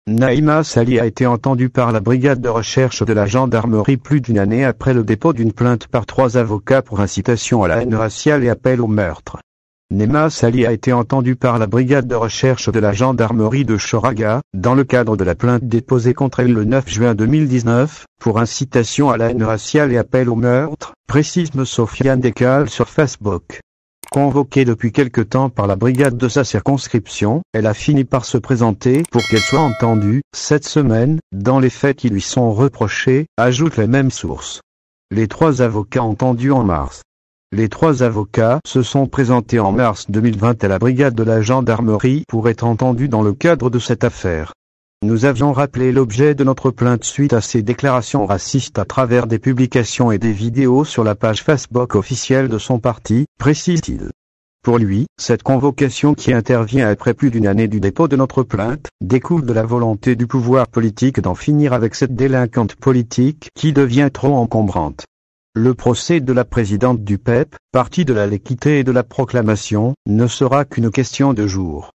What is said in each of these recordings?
Naïma Sali a été entendue par la brigade de recherche de la gendarmerie plus d'une année après le dépôt d'une plainte par 3 avocats pour incitation à la haine raciale et appel au meurtre. Naïma Sali a été entendue par la brigade de recherche de la gendarmerie de Choraga, dans le cadre de la plainte déposée contre elle le 9 juin 2019, pour incitation à la haine raciale et appel au meurtre, précise Sofiane Dekal sur Facebook. Convoquée depuis quelque temps par la brigade de sa circonscription, elle a fini par se présenter pour qu'elle soit entendue, cette semaine, dans les faits qui lui sont reprochés, ajoutent les mêmes sources. Les 3 avocats entendus en mars. Les 3 avocats se sont présentés en mars 2020 à la brigade de la gendarmerie pour être entendus dans le cadre de cette affaire. Nous avions rappelé l'objet de notre plainte suite à ces déclarations racistes à travers des publications et des vidéos sur la page Facebook officielle de son parti, précise-t-il. Pour lui, cette convocation qui intervient après plus d'une année du dépôt de notre plainte, découle de la volonté du pouvoir politique d'en finir avec cette délinquante politique qui devient trop encombrante. Le procès de la présidente du PEP, parti de l'équité et de la proclamation, ne sera qu'une question de jours.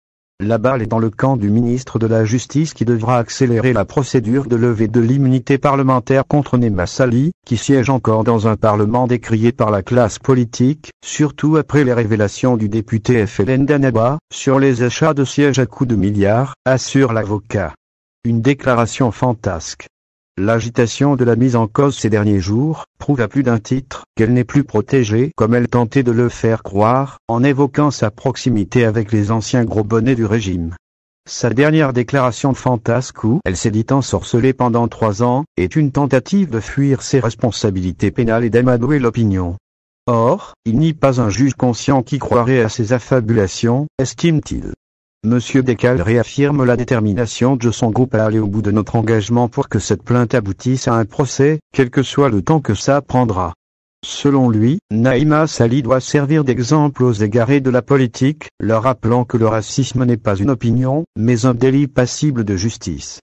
La balle est dans le camp du ministre de la Justice qui devra accélérer la procédure de levée de l'immunité parlementaire contre Naïma Sali, qui siège encore dans un parlement décrié par la classe politique, surtout après les révélations du député FLN d'Annaba, sur les achats de sièges à coups de milliards, assure l'avocat. Une déclaration fantasque. L'agitation de la mise en cause ces derniers jours prouve à plus d'un titre qu'elle n'est plus protégée comme elle tentait de le faire croire, en évoquant sa proximité avec les anciens gros bonnets du régime. Sa dernière déclaration fantasque où elle s'est dit ensorcelée pendant 3 ans, est une tentative de fuir ses responsabilités pénales et d'amadouer l'opinion. Or, il n'y a pas un juge conscient qui croirait à ces affabulations, estime-t-il. Monsieur Dekal réaffirme la détermination de son groupe à aller au bout de notre engagement pour que cette plainte aboutisse à un procès, quel que soit le temps que ça prendra. Selon lui, Naïma Sali doit servir d'exemple aux égarés de la politique, leur rappelant que le racisme n'est pas une opinion, mais un délit passible de justice.